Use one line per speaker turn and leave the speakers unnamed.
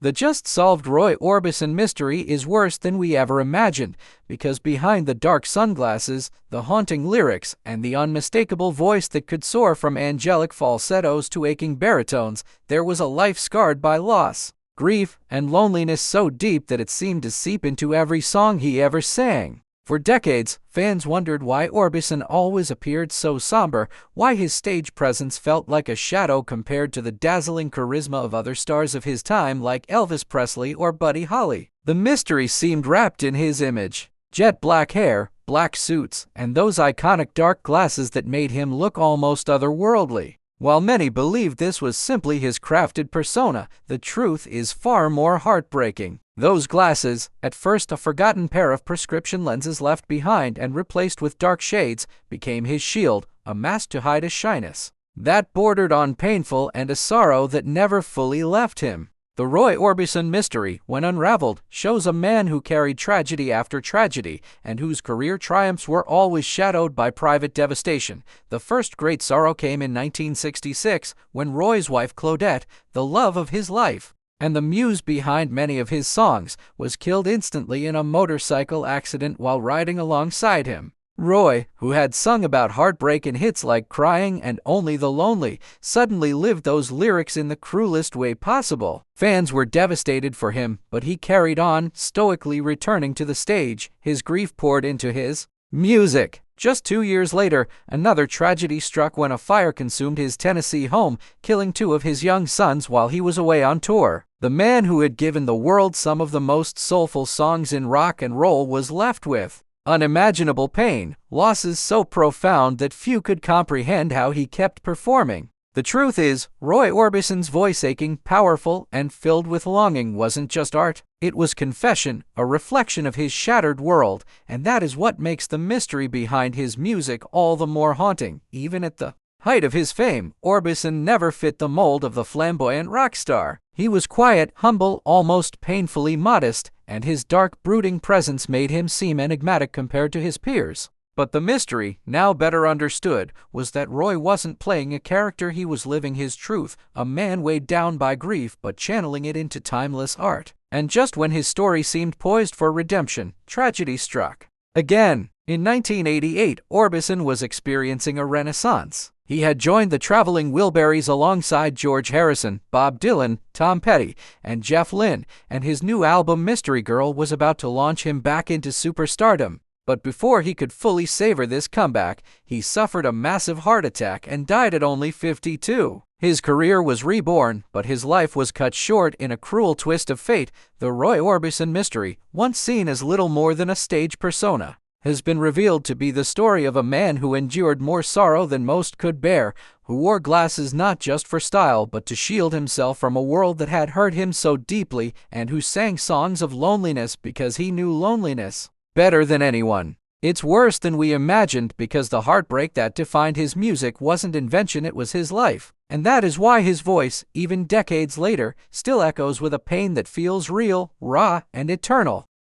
The just-solved Roy Orbison mystery is worse than we ever imagined, because behind the dark sunglasses, the haunting lyrics, and the unmistakable voice that could soar from angelic falsettos to aching baritones, there was a life scarred by loss, grief, and loneliness so deep that it seemed to seep into every song he ever sang. For decades, fans wondered why Orbison always appeared so somber, why his stage presence felt like a shadow compared to the dazzling charisma of other stars of his time like Elvis Presley or Buddy Holly. The mystery seemed wrapped in his image: jet black hair, black suits, and those iconic dark glasses that made him look almost otherworldly. While many believed this was simply his crafted persona, the truth is far more heartbreaking. Those glasses, at first a forgotten pair of prescription lenses left behind and replaced with dark shades, became his shield, a mask to hide a shyness that bordered on painful and a sorrow that never fully left him. The Roy Orbison mystery, when unraveled, shows a man who carried tragedy after tragedy and whose career triumphs were always shadowed by private devastation. The first great sorrow came in 1966 when Roy's wife Claudette, the love of his life, and the muse behind many of his songs, was killed instantly in a motorcycle accident while riding alongside him. Roy, who had sung about heartbreak in hits like Crying and Only the Lonely, suddenly lived those lyrics in the cruelest way possible. Fans were devastated for him, but he carried on, stoically returning to the stage. His grief poured into his music. Just 2 years later, another tragedy struck when a fire consumed his Tennessee home, killing 2 of his young sons while he was away on tour. The man who had given the world some of the most soulful songs in rock and roll was left with unimaginable pain, losses so profound that few could comprehend how he kept performing. The truth is, Roy Orbison's voice, aching, powerful, and filled with longing, wasn't just art. It was confession, a reflection of his shattered world, and that is what makes the mystery behind his music all the more haunting. Even at the height of his fame, Orbison never fit the mold of the flamboyant rock star. He was quiet, humble, almost painfully modest, and his dark, brooding presence made him seem enigmatic compared to his peers. But the mystery, now better understood, was that Roy wasn't playing a character, he was living his truth, a man weighed down by grief but channeling it into timeless art. And just when his story seemed poised for redemption, tragedy struck again. In 1988, Orbison was experiencing a renaissance. He had joined the Traveling Wilburys alongside George Harrison, Bob Dylan, Tom Petty, and Jeff Lynne, and his new album Mystery Girl was about to launch him back into superstardom. But before he could fully savor this comeback, he suffered a massive heart attack and died at only 52. His career was reborn, but his life was cut short in a cruel twist of fate. The Roy Orbison mystery, once seen as little more than a stage persona, has been revealed to be the story of a man who endured more sorrow than most could bear, who wore glasses not just for style but to shield himself from a world that had hurt him so deeply, and who sang songs of loneliness because he knew loneliness better than anyone. It's worse than we imagined because the heartbreak that defined his music wasn't invention, it was his life. And that is why his voice, even decades later, still echoes with a pain that feels real, raw, and eternal.